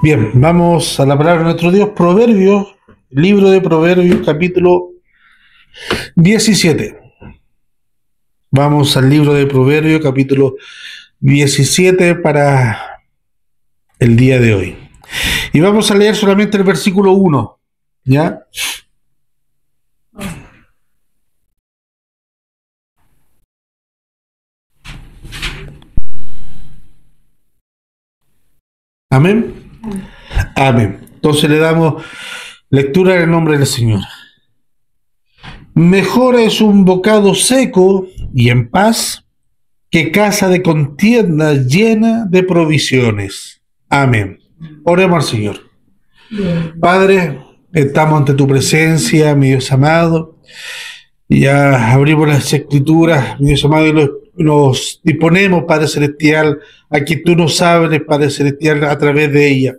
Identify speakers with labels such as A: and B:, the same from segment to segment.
A: Bien, vamos a la palabra de nuestro Dios, Proverbios, libro de Proverbios, capítulo 17. Vamos al libro de Proverbios, capítulo 17 para el día de hoy. Y vamos a leer solamente el versículo 1, ¿ya? Amén. Amén. Entonces le damos lectura en el nombre del Señor. Mejor es un bocado seco y en paz que casa de contienda llena de provisiones. Amén. Oremos al Señor. Padre, estamos ante tu presencia, mi Dios amado. Ya abrimos las escrituras, mi Dios amado, y nos disponemos, Padre Celestial, a que tú nos hables, Padre Celestial, a través de ella.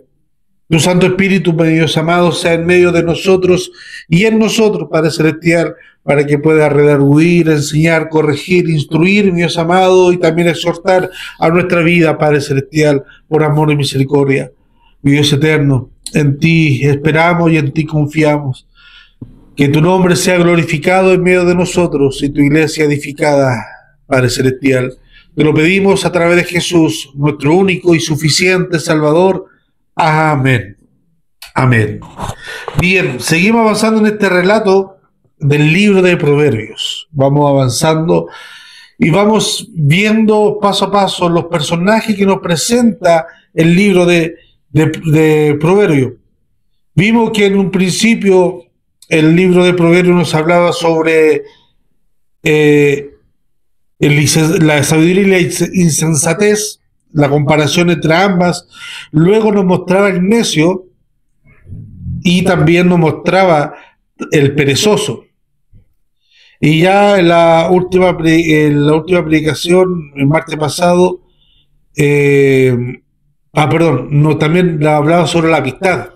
A: Tu Santo Espíritu, mi Dios amado, sea en medio de nosotros y en nosotros, Padre Celestial, para que pueda redarguir, enseñar, corregir, instruir, mi Dios amado, y también exhortar a nuestra vida, Padre Celestial, por amor y misericordia. Mi Dios eterno, en ti esperamos y en ti confiamos. Que tu nombre sea glorificado en medio de nosotros y tu iglesia edificada, Padre Celestial. Te lo pedimos a través de Jesús, nuestro único y suficiente Salvador. Amén. Amén. Bien, seguimos avanzando en este relato del libro de Proverbios. Vamos avanzando y vamos viendo paso a paso los personajes que nos presenta el libro de Proverbios. Vimos que en un principio el libro de Proverbios nos hablaba sobre la sabiduría y la insensatez, la comparación entre ambas. Luego nos mostraba el necio y también nos mostraba el perezoso. Y ya en la última predicación, el martes pasado, también hablaba sobre la amistad.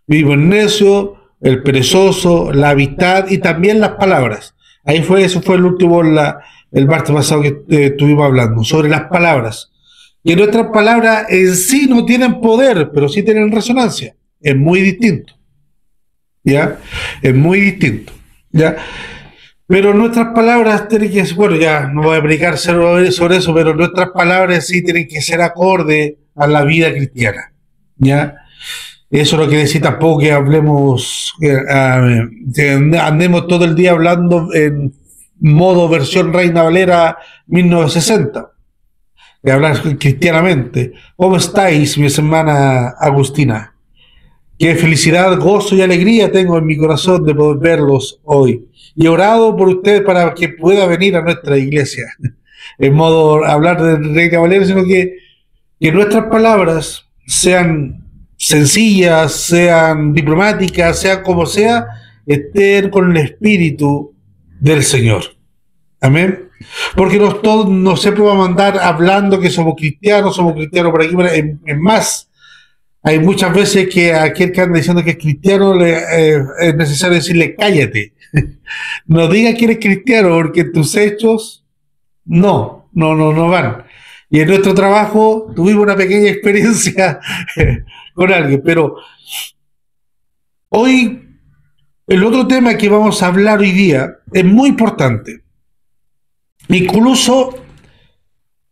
A: Vivo el necio, el perezoso, la amistad y también las palabras. Eso fue el último, el martes pasado que estuvimos hablando, sobre las palabras. Y nuestras palabras en sí no tienen poder, pero sí tienen resonancia. Es muy distinto. ¿Ya? Es muy distinto. ¿Ya? Pero nuestras palabras tienen que, bueno, ya no voy a explicar sobre eso, pero nuestras palabras sí tienen que ser acorde a la vida cristiana. ¿Ya? Eso no quiere decir tampoco que hablemos, que andemos todo el día hablando en modo versión Reina Valera 1960, de hablar cristianamente. ¿Cómo estáis, mi hermana Agustina? Qué felicidad, gozo y alegría tengo en mi corazón de poder verlos hoy. Y he orado por usted para que pueda venir a nuestra iglesia. En modo hablar de Reina Valera, sino que nuestras palabras sean sencillas, sean diplomáticas, sean como sea, estén con el espíritu del Señor. Amén. Porque todos nos siempre vamos a andar hablando que somos cristianos por aquí, es más, hay muchas veces que a aquel que anda diciendo que es cristiano es necesario decirle cállate. No digas que eres cristiano, porque tus hechos no van. Y en nuestro trabajo tuvimos una pequeña experiencia con alguien, pero hoy el otro tema que vamos a hablar hoy día es muy importante. Incluso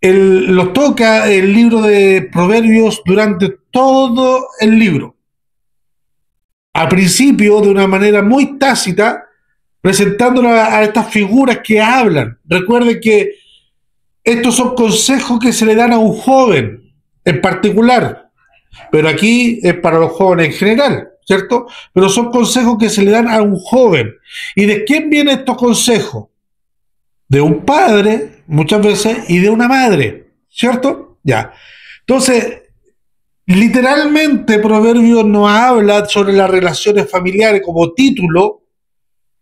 A: lo toca el libro de Proverbios durante todo el libro. Al principio, de una manera muy tácita, presentándonos a estas figuras que hablan. Recuerden que estos son consejos que se le dan a un joven en particular, pero aquí es para los jóvenes en general, ¿cierto? Pero son consejos que se le dan a un joven. ¿Y de quién vienen estos consejos? De un padre, muchas veces, y de una madre, ¿cierto? Ya. Entonces, literalmente Proverbios nos habla sobre las relaciones familiares como título,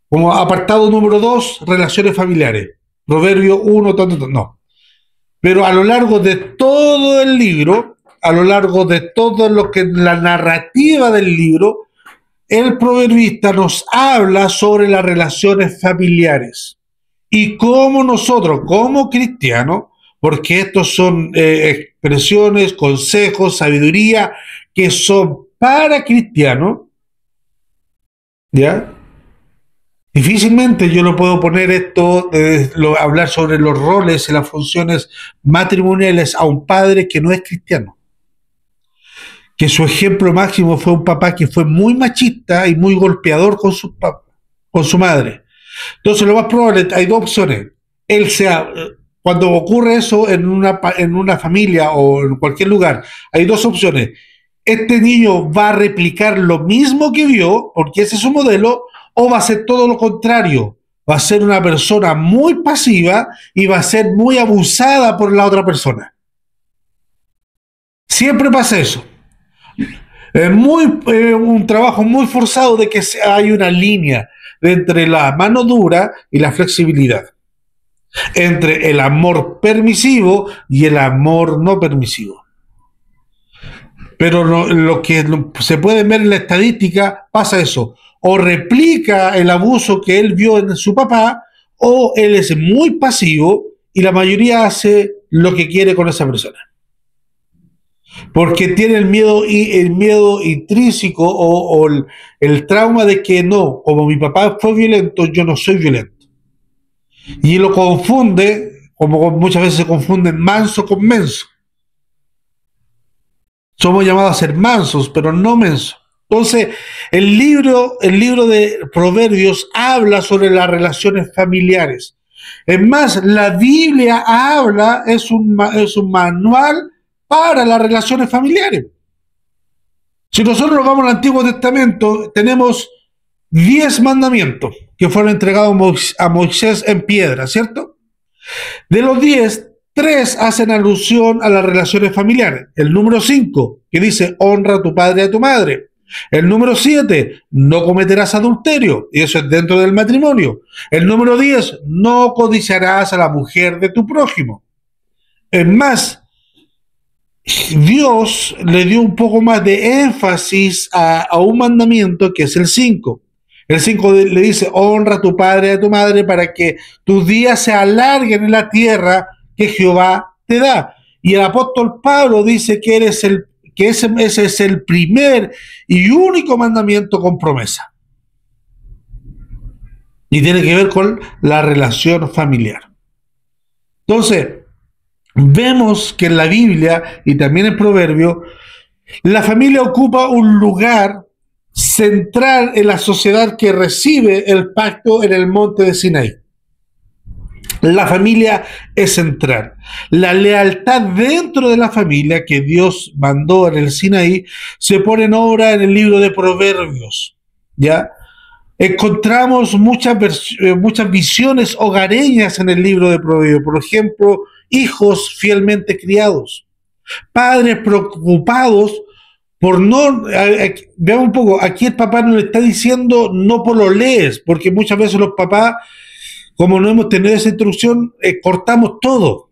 A: como apartado número 2, relaciones familiares. Proverbio 1, no. Pero a lo largo de todo el libro, a lo largo de todo lo que la narrativa del libro, el proverbista nos habla sobre las relaciones familiares y cómo nosotros, como cristianos, porque estos son expresiones, consejos, sabiduría que son para cristianos, ¿ya? Difícilmente yo lo puedo poner esto, hablar sobre los roles y las funciones matrimoniales a un padre que no es cristiano. Que su ejemplo máximo fue un papá que fue muy machista y muy golpeador con su madre. Entonces lo más probable, hay dos opciones. Él sea, cuando ocurre eso en una familia o en cualquier lugar, hay dos opciones. Este niño va a replicar lo mismo que vio, porque ese es su modelo, o va a ser todo lo contrario. Va a ser una persona muy pasiva y va a ser muy abusada por la otra persona. Siempre pasa eso. Un trabajo muy forzado de que hay una línea entre la mano dura y la flexibilidad, entre el amor permisivo y el amor no permisivo. Pero lo que se puede ver en la estadística pasa eso, o replica el abuso que él vio en su papá, o él es muy pasivo y la mayoría hace lo que quiere con esa persona. Porque tiene el miedo intrínseco o el trauma de que no, como mi papá fue violento, yo no soy violento. Y lo confunde, como muchas veces se confunden manso con menso. Somos llamados a ser mansos, pero no mensos. Entonces, el libro de Proverbios habla sobre las relaciones familiares. Es más, la Biblia habla, es un manual para las relaciones familiares. Si nosotros nos vamos al Antiguo Testamento, tenemos 10 mandamientos que fueron entregados a Moisés en piedra, ¿cierto? De los 10, 3 hacen alusión a las relaciones familiares. El número 5, que dice, honra a tu padre y a tu madre. El número 7, no cometerás adulterio, y eso es dentro del matrimonio. El número 10, no codiciarás a la mujer de tu prójimo. Es más, Dios le dio un poco más de énfasis a un mandamiento que es el 5. El 5 le dice, honra a tu padre y a tu madre para que tus días se alarguen en la tierra que Jehová te da. Y el apóstol Pablo dice que ese es el primer y único mandamiento con promesa. Y tiene que ver con la relación familiar. Entonces, vemos que en la Biblia y también en Proverbios, la familia ocupa un lugar central en la sociedad que recibe el pacto en el monte de Sinaí. La familia es central. La lealtad dentro de la familia que Dios mandó en el Sinaí se pone en obra en el libro de Proverbios. ¿Ya? Encontramos muchas visiones hogareñas en el libro de Proverbios. Por ejemplo, hijos fielmente criados, padres preocupados por no, veamos un poco, aquí el papá no le está diciendo no pololees, porque muchas veces los papás, como no hemos tenido esa instrucción, cortamos todo.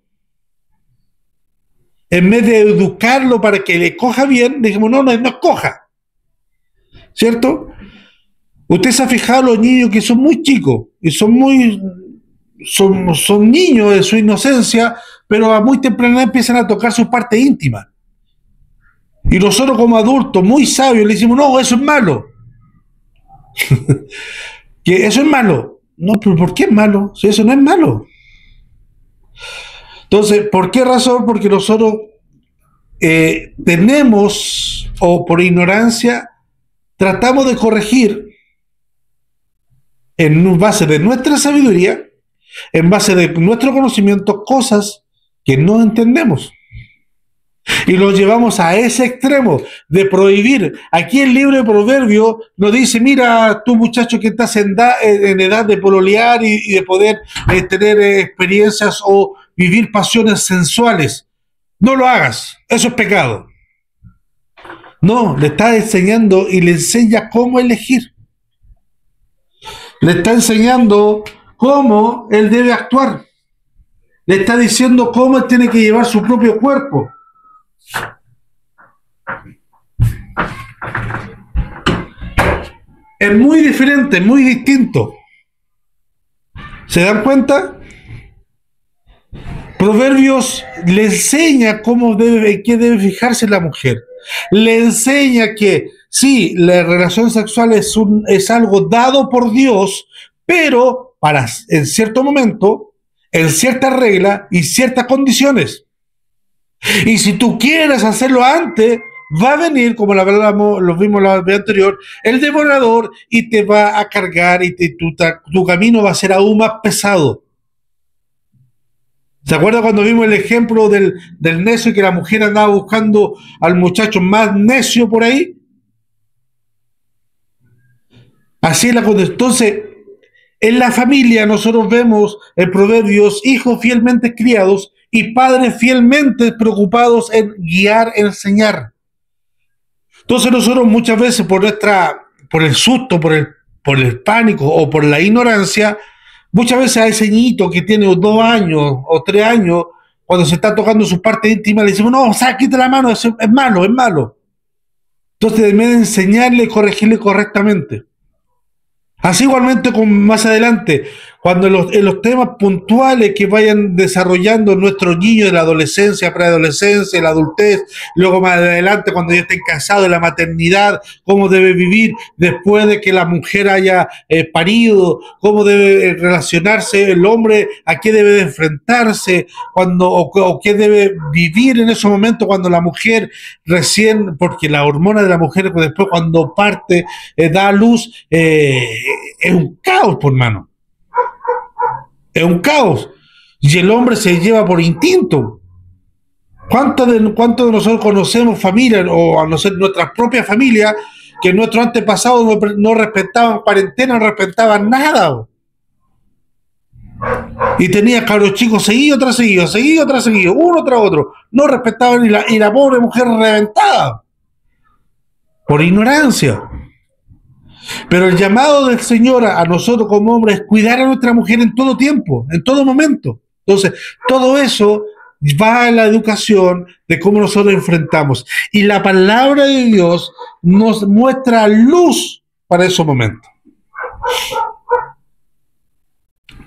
A: En vez de educarlo para que le coja bien, dijimos no coja. ¿Cierto? Usted se ha fijado los niños que son muy chicos y son niños de su inocencia, pero a muy temprana edad empiezan a tocar sus partes íntimas. Y nosotros como adultos, muy sabios, le decimos, no, eso es malo. Que eso es malo. No, pero ¿por qué es malo? Si eso no es malo. Entonces, ¿por qué razón? Porque nosotros tenemos, o por ignorancia, tratamos de corregir en base de nuestra sabiduría, en base de nuestro conocimiento, cosas que no entendemos. Y lo llevamos a ese extremo de prohibir. Aquí el libro de Proverbios nos dice, mira, tú muchacho que estás en edad de pololear y de poder tener experiencias o vivir pasiones sensuales, no lo hagas, eso es pecado. No, le está enseñando y le enseña cómo elegir. Le está enseñando cómo él debe actuar. Le está diciendo cómo él tiene que llevar su propio cuerpo. Es muy diferente, muy distinto. ¿Se dan cuenta? Proverbios le enseña qué debe fijarse la mujer. Le enseña que sí, la relación sexual es algo dado por Dios, pero en cierto momento, en ciertas reglas y ciertas condiciones. Y si tú quieres hacerlo antes, va a venir, como lo vimos la vez anterior, el devorador y te va a cargar y tu camino va a ser aún más pesado. ¿Se acuerda cuando vimos el ejemplo del necio y que la mujer andaba buscando al muchacho más necio por ahí? Así es la cosa. Entonces, en la familia nosotros vemos en Proverbios hijos fielmente criados y padres fielmente preocupados en guiar, enseñar. Entonces nosotros muchas veces por el susto, por el pánico o por la ignorancia, muchas veces a ese niñito que tiene 2 años o 3 años, cuando se está tocando su parte íntima, le decimos, no, sáquete la mano, es malo, es malo. Entonces, en vez de enseñarle y corregirle correctamente. Así igualmente con más adelante, cuando en los temas puntuales que vayan desarrollando nuestros niños de la adolescencia, preadolescencia, la adultez, luego más adelante cuando ya estén casados, la maternidad, cómo debe vivir después de que la mujer haya parido, cómo debe relacionarse el hombre, a qué debe de enfrentarse, o qué debe vivir en esos momentos cuando la mujer recién, porque la hormona de la mujer después cuando parte, da a luz, es un caos, por hermano. Es un caos. Y el hombre se lleva por instinto. ¿Cuántos de nosotros conocemos familias, o a no ser nuestras propias familias, que nuestros antepasados no respetaban cuarentena, no respetaban nada? Y tenía cabros chicos seguido tras seguido, uno tras otro. No respetaban y la pobre mujer reventada. Por ignorancia. Pero el llamado del Señor a nosotros como hombres es cuidar a nuestra mujer en todo tiempo, en todo momento. Entonces, todo eso va a la educación de cómo nosotros enfrentamos. Y la palabra de Dios nos muestra luz para esos momentos.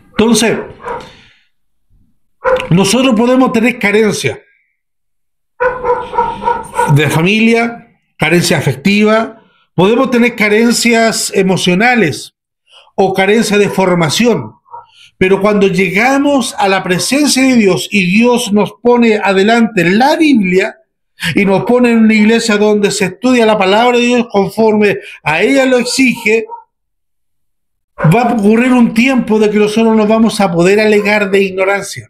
A: Entonces, nosotros podemos tener carencia de familia, carencia afectiva, podemos tener carencias emocionales o carencia de formación, pero cuando llegamos a la presencia de Dios y Dios nos pone adelante la Biblia y nos pone en una iglesia donde se estudia la palabra de Dios conforme a ella lo exige, va a ocurrir un tiempo de que nosotros nos vamos a poder alegar de ignorancia.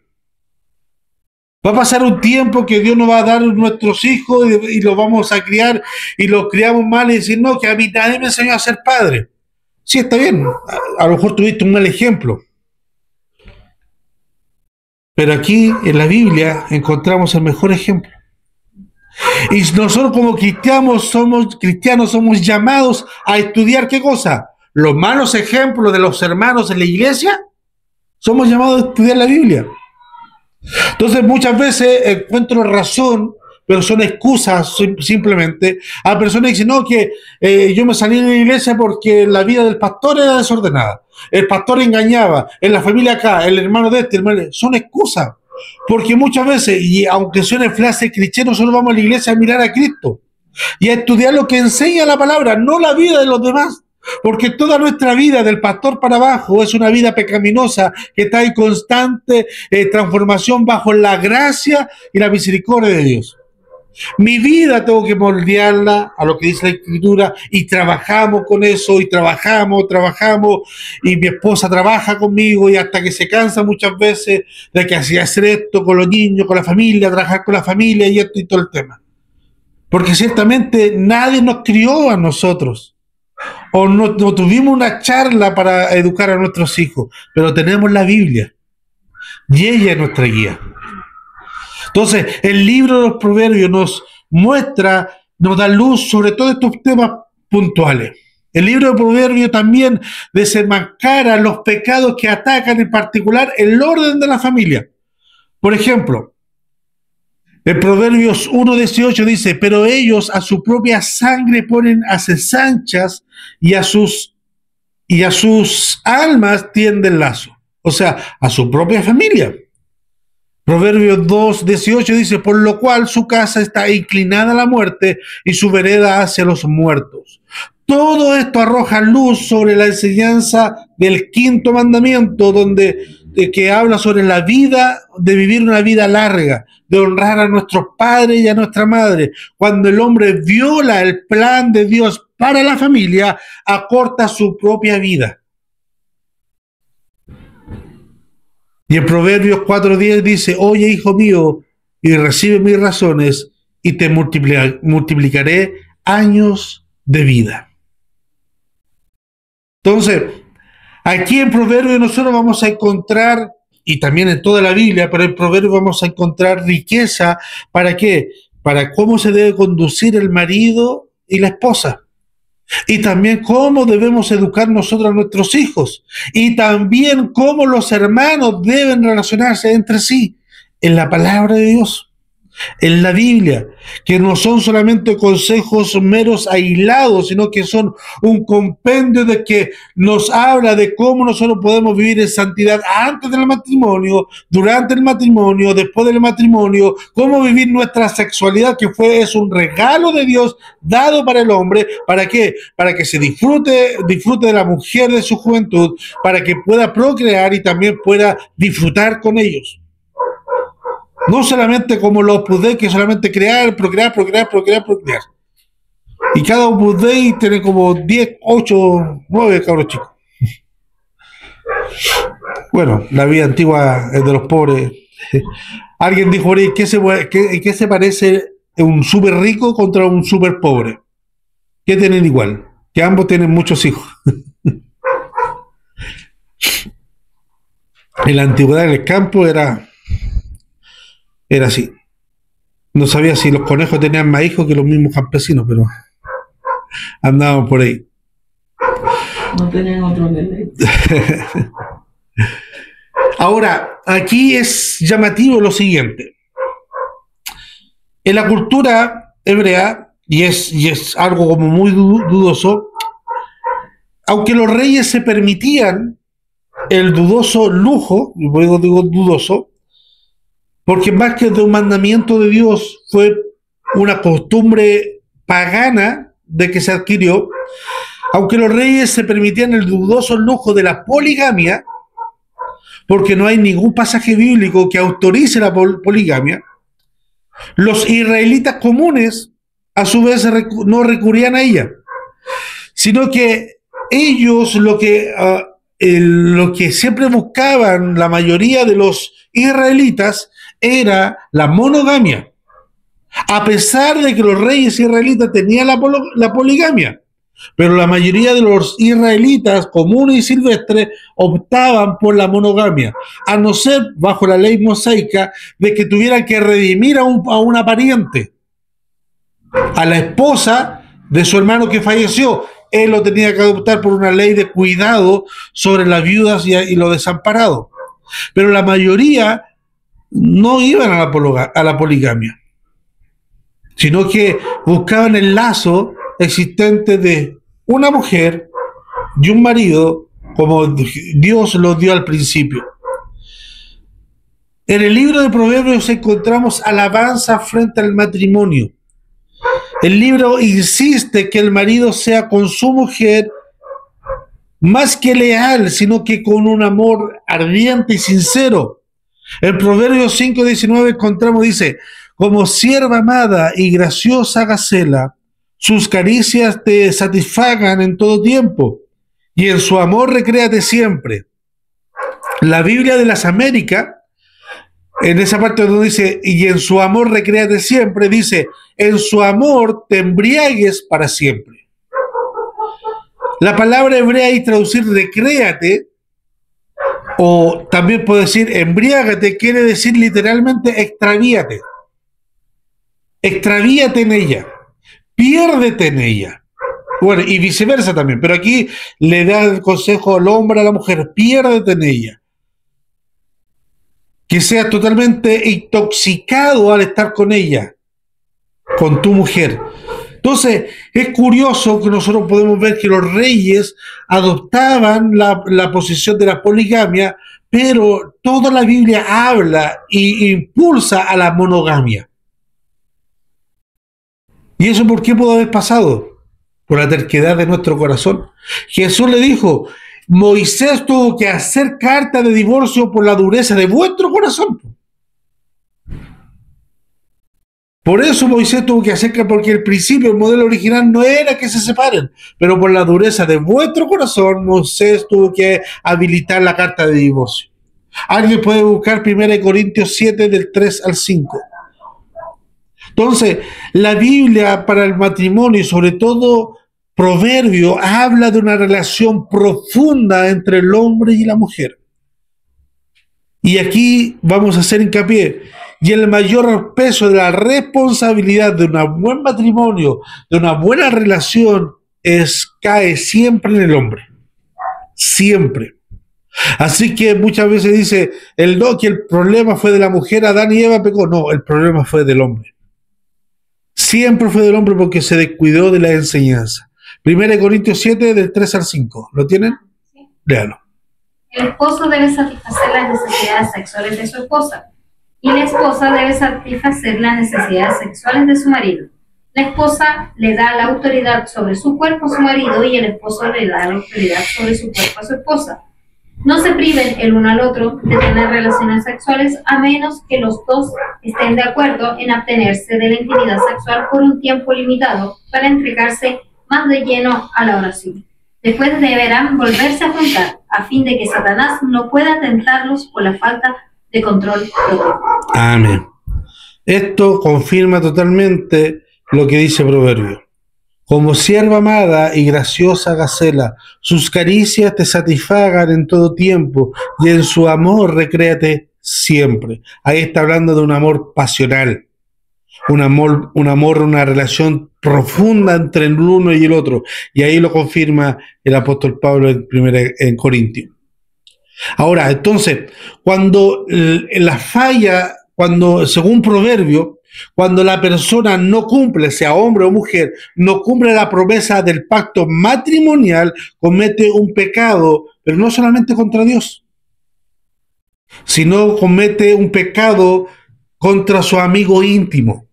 A: Va a pasar un tiempo que Dios nos va a dar nuestros hijos y los vamos a criar y los criamos mal y decir, no, que a mí nadie me enseñó a ser padre. Sí, está bien, a lo mejor tuviste un mal ejemplo. Pero aquí en la Biblia encontramos el mejor ejemplo. Y nosotros como cristianos somos llamados a estudiar ¿qué cosa? Los malos ejemplos de los hermanos en la iglesia, somos llamados a estudiar la Biblia. Entonces muchas veces encuentro razón, pero son excusas simplemente. A personas que dicen, no, que yo me salí de la iglesia porque la vida del pastor era desordenada. El pastor engañaba, en la familia acá, el hermano de este, son excusas. Porque muchas veces, y aunque suene frase cristiana, nosotros vamos a la iglesia a mirar a Cristo y a estudiar lo que enseña la palabra, no la vida de los demás. Porque toda nuestra vida, del pastor para abajo, es una vida pecaminosa que está en constante transformación bajo la gracia y la misericordia de Dios. Mi vida tengo que moldearla a lo que dice la Escritura y trabajamos con eso y trabajamos y mi esposa trabaja conmigo y hasta que se cansa muchas veces de que hacía hacer esto con los niños, con la familia, trabajar con la familia y esto y todo el tema. Porque ciertamente nadie nos crió a nosotros. O no tuvimos una charla para educar a nuestros hijos, pero tenemos la Biblia y ella es nuestra guía. Entonces, el libro de los Proverbios nos muestra, nos da luz sobre todos estos temas puntuales. El libro de Proverbios también desenmascara los pecados que atacan en particular el orden de la familia. Por ejemplo, en Proverbios 1:18 dice, pero ellos a su propia sangre ponen acesanchas y a sus almas tienden lazo. O sea, a su propia familia. Proverbios 2:18 dice, por lo cual su casa está inclinada a la muerte y su vereda hacia los muertos. Todo esto arroja luz sobre la enseñanza del quinto mandamiento, que habla sobre la vida, de vivir una vida larga, de honrar a nuestros padres y a nuestra madre. Cuando el hombre viola el plan de Dios para la familia, acorta su propia vida. Y en Proverbios 4:10 dice, oye, hijo mío, y recibe mis razones, y te multiplicaré años de vida. Entonces, aquí en Proverbios nosotros vamos a encontrar, y también en toda la Biblia, pero en Proverbios vamos a encontrar riqueza. ¿Para qué? Para cómo se debe conducir el marido y la esposa. Y también cómo debemos educar nosotros a nuestros hijos. Y también cómo los hermanos deben relacionarse entre sí en la palabra de Dios, en la Biblia, que no son solamente consejos meros aislados, sino que son un compendio de que nos habla de cómo nosotros podemos vivir en santidad antes del matrimonio, durante el matrimonio, después del matrimonio, cómo vivir nuestra sexualidad, que es un regalo de Dios dado para el hombre. ¿Para qué? Para que se disfrute de la mujer de su juventud, para que pueda procrear y también pueda disfrutar con ellos. No solamente como los Opus Dei, que solamente procrear. Y cada Opus Dei tiene como 10, 8, 9 cabros chicos. Bueno, la vida antigua es de los pobres. Alguien dijo, ¿qué se parece un súper rico contra un súper pobre? ¿Qué tienen igual? Que ambos tienen muchos hijos. En la antigüedad, en el campo era así. No sabía si los conejos tenían más hijos que los mismos campesinos, pero andaban por ahí.
B: No tenían otro deleite.
A: Ahora, aquí es llamativo lo siguiente. En la cultura hebrea, y es algo como muy dudoso, aunque los reyes se permitían el dudoso lujo, y por eso digo dudoso, porque más que de un mandamiento de Dios, fue una costumbre pagana de que se adquirió. Aunque los reyes se permitían el dudoso lujo de la poligamia, porque no hay ningún pasaje bíblico que autorice la poligamia, los israelitas comunes, a su vez, no recurrían a ella, sino que ellos lo que siempre buscaban, la mayoría de los israelitas, era la monogamia, a pesar de que los reyes israelitas tenían la poligamia, pero la mayoría de los israelitas comunes y silvestres optaban por la monogamia, a no ser bajo la ley mosaica de que tuvieran que redimir a una pariente, a la esposa de su hermano que falleció. Él lo tenía que adoptar por una ley de cuidado sobre las viudas y los desamparados, pero la mayoría no iban a la poligamia, sino que buscaban el lazo existente de una mujer y un marido, como Dios lo dio al principio. En el libro de Proverbios encontramos alabanza frente al matrimonio. El libro insiste que el marido sea con su mujer más que leal, sino que con un amor ardiente y sincero. En Proverbios 5:19 encontramos, dice, como sierva amada y graciosa gacela, sus caricias te satisfagan en todo tiempo, y en su amor recréate siempre. La Biblia de las Américas, en esa parte donde dice, y en su amor recréate siempre, dice, en su amor te embriagues para siempre. La palabra hebrea y traducir recréate, o también puede decir embriágate, quiere decir literalmente extravíate. Extravíate en ella, piérdete en ella. Bueno, y viceversa también, pero aquí le da el consejo al hombre a la mujer, piérdete en ella. Que seas totalmente intoxicado al estar con ella, con tu mujer. Entonces, es curioso que nosotros podemos ver que los reyes adoptaban la posición de la poligamia pero toda la Biblia habla e impulsa a la monogamia. ¿Y eso por qué pudo haber pasado? Por la terquedad de nuestro corazón. Jesús le dijo, Moisés tuvo que hacer carta de divorcio por la dureza de vuestro corazón. Por eso Moisés tuvo que hacer carta, porque el principio, el modelo original no era que se separen, pero por la dureza de vuestro corazón, Moisés tuvo que habilitar la carta de divorcio. Alguien puede buscar 1 Corintios 7 del 3 al 5. Entonces, la Biblia para el matrimonio y sobre todo Proverbio habla de una relación profunda entre el hombre y la mujer. Y aquí vamos a hacer hincapié. Y el mayor peso de la responsabilidad de un buen matrimonio, de una buena relación, cae siempre en el hombre. Siempre. Así que muchas veces dice que el problema fue de la mujer, Adán y Eva pecó. No, el problema fue del hombre. Siempre fue del hombre porque se descuidó de la enseñanza. 1 Corintios 7, del 3 al 5. ¿Lo tienen?
C: Sí.
A: Léalo.
C: El esposo debe satisfacer las necesidades sexuales de su esposa y la esposa debe satisfacer las necesidades sexuales de su marido. La esposa le da la autoridad sobre su cuerpo a su marido y el esposo le da la autoridad sobre su cuerpo a su esposa. No se priven el uno al otro de tener relaciones sexuales a menos que los dos estén de acuerdo en abstenerse de la intimidad sexual por un tiempo limitado para entregarse más de lleno a la oración. Después deberán volverse a juntar a fin de que Satanás no pueda tentarlos por la falta de control propio.
A: Amén. Esto confirma totalmente lo que dice Proverbio. Como sierva amada y graciosa gacela, sus caricias te satisfagan en todo tiempo y en su amor recréate siempre. Ahí está hablando de un amor pasional, una relación profunda entre el uno y el otro. Y ahí lo confirma el apóstol Pablo en Corintios. Ahora, entonces, cuando la falla, según Proverbio, cuando la persona no cumple, sea hombre o mujer, no cumple la promesa del pacto matrimonial, comete un pecado, pero no solamente contra Dios, sino comete un pecado contra su amigo íntimo.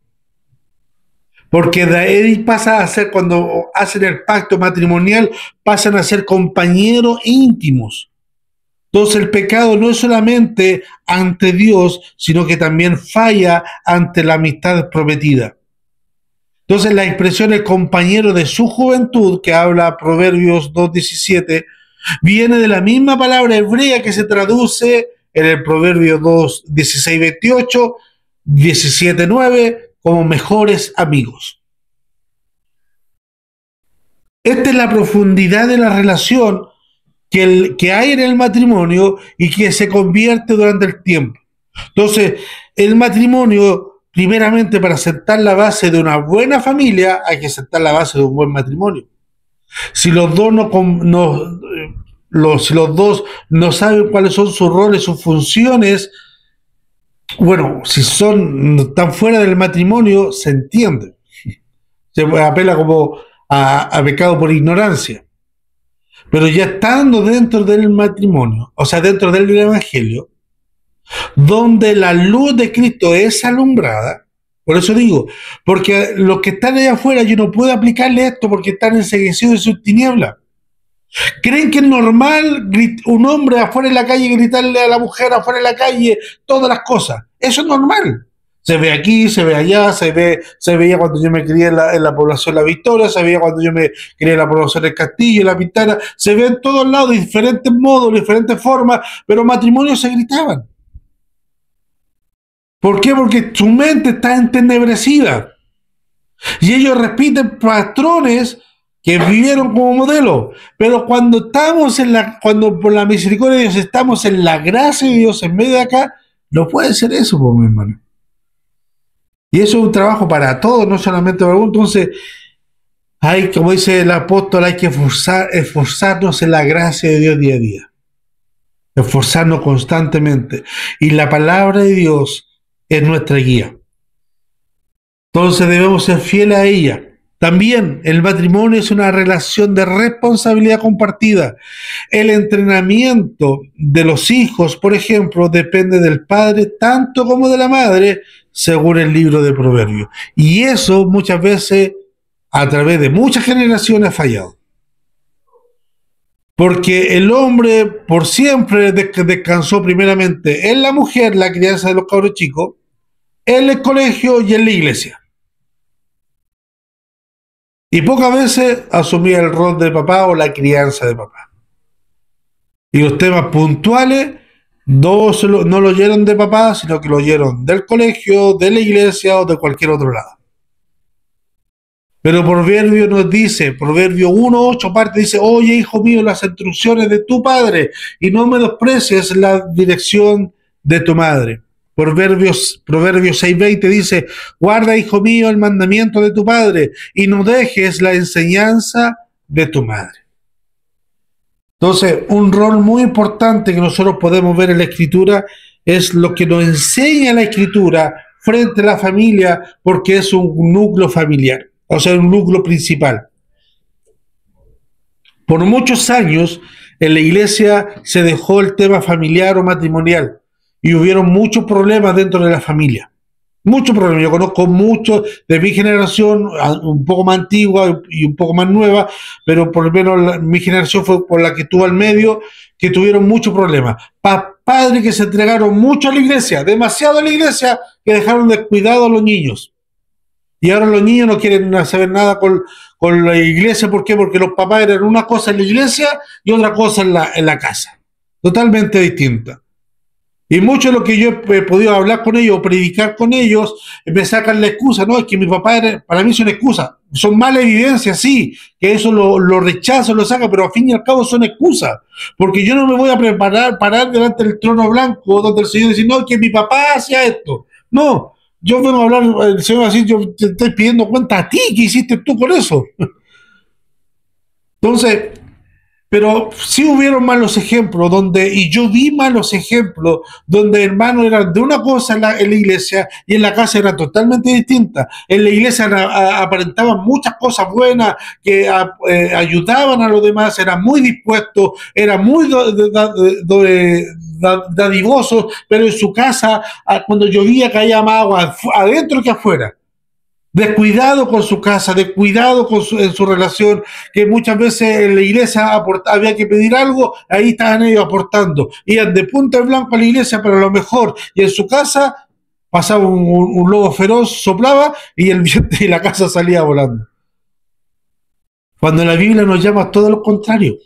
A: Porque de ahí pasa a ser, cuando hacen el pacto matrimonial, pasan a ser compañeros íntimos. Entonces el pecado no es solamente ante Dios, sino que también falla ante la amistad prometida. Entonces la expresión el compañero de su juventud, que habla Proverbios 2:17, viene de la misma palabra hebrea que se traduce en el Proverbio 2:16-28, 17:9, como mejores amigos. Esta es la profundidad de la relación que hay en el matrimonio y que se convierte durante el tiempo. Entonces, el matrimonio, primeramente, para sentar la base de una buena familia, hay que sentar la base de un buen matrimonio. Si los dos no saben cuáles son sus roles, sus funciones, bueno, si están fuera del matrimonio, se entiende. Se apela como a pecado por ignorancia. Pero ya estando dentro del matrimonio, o sea, dentro del evangelio, donde la luz de Cristo es alumbrada, por eso digo, porque los que están allá afuera, yo no puedo aplicarle esto porque están enseguecidos de sus tinieblas. ¿Creen que es normal un hombre afuera en la calle gritarle a la mujer afuera en la calle todas las cosas? Eso es normal. Se ve aquí, se ve allá, se veía cuando yo me crié en la población La Victoria, se veía cuando yo me crié en la población El Castillo, en La Pintana, se ve en todos lados, de diferentes modos, de diferentes formas, pero matrimonios se gritaban. ¿Por qué? Porque su mente está entenebrecida. Y ellos repiten patrones que vivieron como modelo. Pero cuando cuando por la misericordia de Dios estamos en la gracia de Dios en medio de acá, no puede ser eso, pues, mi hermano. Y eso es un trabajo para todos, no solamente para uno. Entonces, como dice el apóstol, hay que esforzarnos en la gracia de Dios día a día. Esforzarnos constantemente. Y la palabra de Dios es nuestra guía. Entonces debemos ser fieles a ella. También el matrimonio es una relación de responsabilidad compartida. El entrenamiento de los hijos, por ejemplo, depende del padre tanto como de la madre, según el libro de Proverbios. Y eso muchas veces, a través de muchas generaciones, ha fallado. Porque el hombre por siempre descansó primeramente en la mujer, la crianza de los cabros chicos, en el colegio y en la iglesia. Y pocas veces asumía el rol de papá o la crianza de papá. Y los temas puntuales no lo oyeron de papá, sino que lo oyeron del colegio, de la iglesia o de cualquier otro lado. Pero Proverbio nos dice, Proverbio 1:8 parte dice, oye hijo mío las instrucciones de tu padre y no menosprecies la dirección de tu madre. Proverbios 6:20 dice, guarda hijo mío el mandamiento de tu padre y no dejes la enseñanza de tu madre. Entonces, un rol muy importante que nosotros podemos ver en la Escritura es lo que nos enseña la Escritura frente a la familia, porque es un núcleo familiar, o sea, un núcleo principal. Por muchos años en la iglesia se dejó el tema familiar o matrimonial y hubieron muchos problemas dentro de la familia. Muchos problemas. Yo conozco muchos de mi generación, un poco más antigua y un poco más nueva, pero por lo menos mi generación fue por la que estuvo al medio, que tuvieron muchos problemas. Padres que se entregaron mucho a la iglesia, demasiado a la iglesia, que dejaron descuidados a los niños. Y ahora los niños no quieren saber nada con la iglesia. ¿Por qué? Porque los papás eran una cosa en la iglesia y otra cosa en la casa. Totalmente distinta. Y mucho de lo que yo he podido hablar con ellos o predicar con ellos, me sacan la excusa, no, es que mi papá para mí son excusas. Son malas evidencias, sí, que eso lo rechazo, lo saca, pero al fin y al cabo son excusas. Porque yo no me voy a parar delante del trono blanco donde el Señor dice, no, que mi papá hacía esto. No, yo vengo a hablar, el Señor así, yo te estoy pidiendo cuenta a ti, ¿qué hiciste tú con eso? Entonces, pero sí hubieron malos ejemplos, y yo vi malos ejemplos, donde hermanos eran de una cosa en la iglesia y en la casa eran totalmente distintas. En la iglesia aparentaban muchas cosas buenas, que ayudaban a los demás, eran muy dispuestos, eran muy dadivosos, pero en su casa, cuando llovía, caía más agua adentro que afuera. Descuidado con su casa, descuidado en su relación, que muchas veces en la iglesia había que pedir algo, ahí estaban ellos aportando. Iban de punta en blanco a la iglesia, pero a lo mejor, y en su casa pasaba un lobo feroz, soplaba y la casa salía volando. Cuando la Biblia nos llama a todo lo contrario.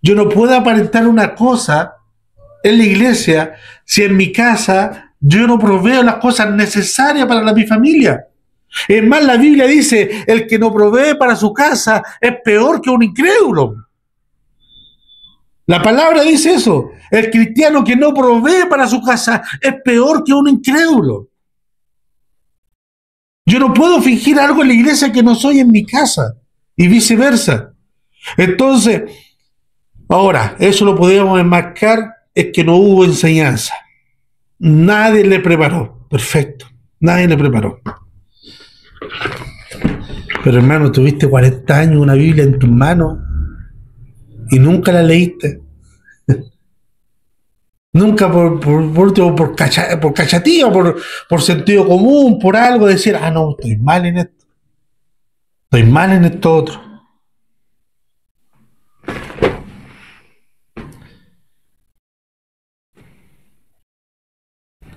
A: Yo no puedo aparentar una cosa en la iglesia si en mi casa yo no proveo las cosas necesarias para mi familia. Es más, la Biblia dice, el que no provee para su casa es peor que un incrédulo. La palabra dice eso. El cristiano que no provee para su casa es peor que un incrédulo. Yo no puedo fingir algo en la iglesia que no soy en mi casa y viceversa. Entonces, ahora, eso lo podríamos enmarcar, es que no hubo enseñanza. Nadie le preparó. Perfecto. Nadie le preparó. Pero hermano, tuviste 40 años una Biblia en tus manos y nunca la leíste. Nunca por cachatía, por sentido común, por algo, decir, no, estoy mal en esto. Estoy mal en esto otro.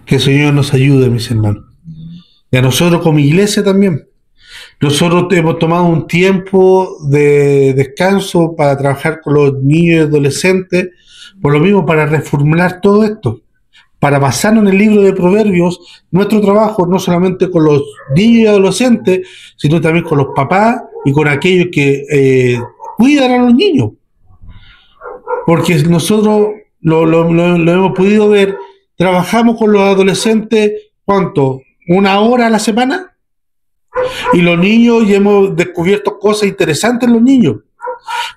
A: Que el Señor nos ayude, mis hermanos. Y a nosotros como iglesia también. Nosotros hemos tomado un tiempo de descanso para trabajar con los niños y adolescentes, por lo mismo para reformular todo esto, para basarnos en el libro de Proverbios, nuestro trabajo no solamente con los niños y adolescentes, sino también con los papás y con aquellos que cuidan a los niños. Porque nosotros lo hemos podido ver, trabajamos con los adolescentes, ¿cuánto? ¿1 hora a la semana? Y los niños, y hemos descubierto cosas interesantes en los niños.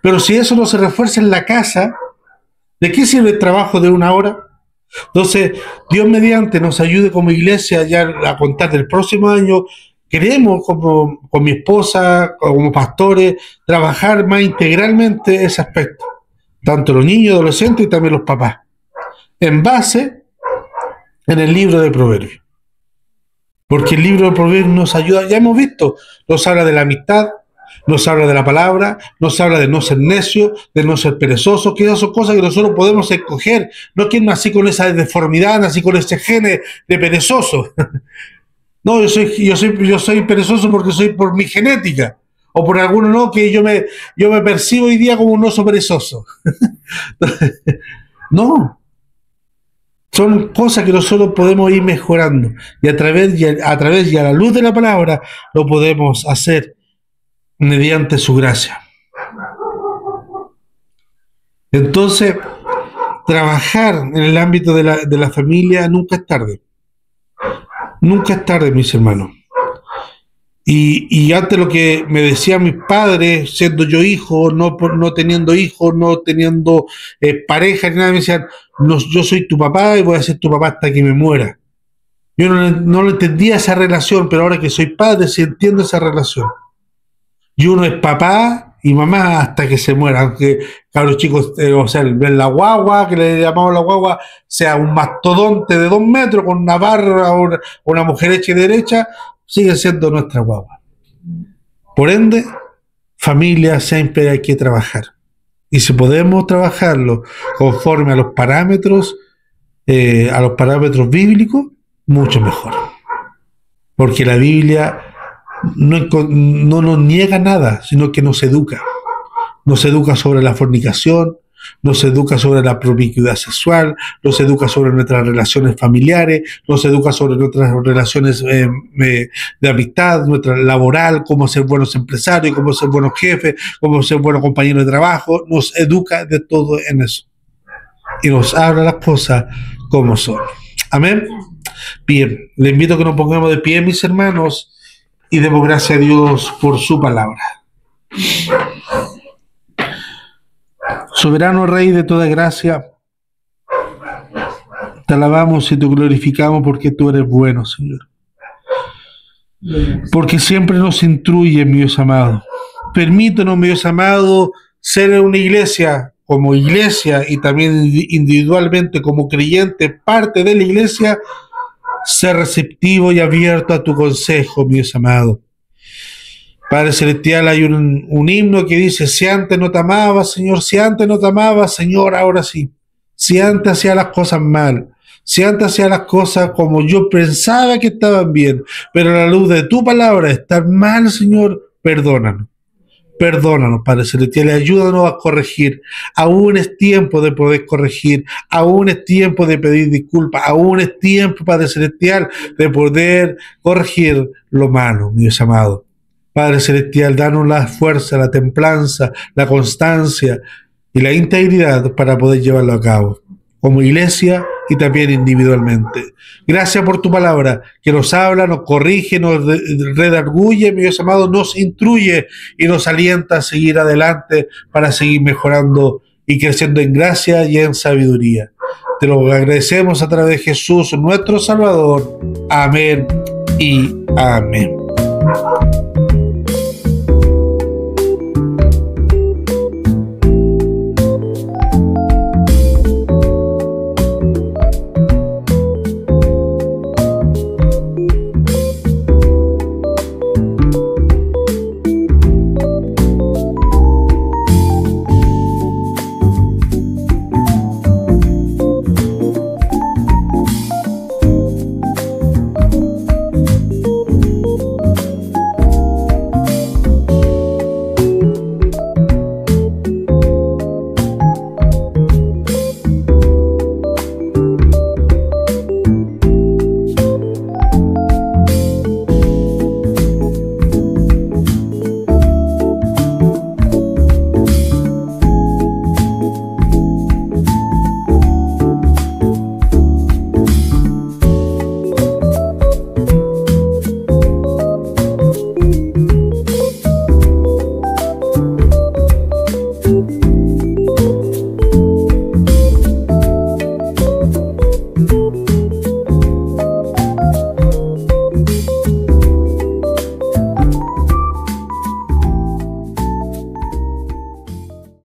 A: Pero si eso no se refuerza en la casa, ¿de qué sirve el trabajo de 1 hora? Entonces, Dios mediante nos ayude como iglesia ya a contar del próximo año, queremos, como con mi esposa, como pastores, trabajar más integralmente ese aspecto, tanto los niños, adolescentes y también los papás, en base en el libro de Proverbios. Porque el libro de Proverbios nos ayuda, ya hemos visto, nos habla de la amistad, nos habla de la palabra, nos habla de no ser necio, de no ser perezoso, que esas son cosas que nosotros podemos escoger. No que nací con esa deformidad, nací con ese gene de perezoso. No, yo soy perezoso porque soy por mi genética. O por alguno no, que yo me percibo hoy día como un oso perezoso. No. Son cosas que nosotros podemos ir mejorando. Y a través y a la luz de la palabra lo podemos hacer mediante su gracia. Entonces, trabajar en el ámbito de la familia nunca es tarde. Nunca es tarde, mis hermanos. Y antes lo que me decían mis padres, siendo yo hijo, no teniendo hijos, no teniendo pareja ni nada, me decían, no, yo soy tu papá y voy a ser tu papá hasta que me muera. Yo no lo entendía esa relación, pero ahora que soy padre sí entiendo esa relación. Y uno es papá y mamá hasta que se muera, aunque cabros chicos, o sea, ven la guagua, que le llamamos la guagua, sea un mastodonte de 2 metros con una barra o una mujer hecha y derecha, sigue siendo nuestra guagua. Por ende, familia siempre hay que trabajar. Y si podemos trabajarlo conforme a los parámetros bíblicos, mucho mejor. Porque la Biblia no nos niega nada, sino que nos educa. Nos educa sobre la fornicación, nos educa sobre la promiscuidad sexual, nos educa sobre nuestras relaciones familiares, nos educa sobre nuestras relaciones de amistad, nuestra laboral, cómo ser buenos empresarios, cómo ser buenos jefes, cómo ser buenos compañeros de trabajo. Nos educa de todo en eso. Y nos habla las cosas como son. Amén. Bien, le invito a que nos pongamos de pie, mis hermanos, y demos gracias a Dios por su palabra. Soberano Rey de toda gracia, te alabamos y te glorificamos porque tú eres bueno, Señor. Porque siempre nos instruye, mi Dios amado. Permítanos, mi Dios amado, ser una iglesia, como iglesia y también individualmente como creyente, parte de la iglesia, ser receptivo y abierto a tu consejo, mi Dios amado. Padre Celestial, hay un himno que dice, si antes no te amaba, Señor, si antes no te amaba, Señor, ahora sí. Si antes hacía las cosas mal, si antes hacía las cosas como yo pensaba que estaban bien, pero a la luz de tu palabra están mal, Señor, perdónanos. Perdónanos, Padre Celestial, y ayúdanos a corregir. Aún es tiempo de poder corregir, aún es tiempo de pedir disculpas, aún es tiempo, Padre Celestial, de poder corregir lo malo, mi Dios amado. Padre Celestial, danos la fuerza, la templanza, la constancia y la integridad para poder llevarlo a cabo, como iglesia y también individualmente. Gracias por tu palabra, que nos habla, nos corrige, nos redarguye, mi Dios amado, nos instruye y nos alienta a seguir adelante para seguir mejorando y creciendo en gracia y en sabiduría. Te lo agradecemos a través de Jesús, nuestro Salvador. Amén y amén.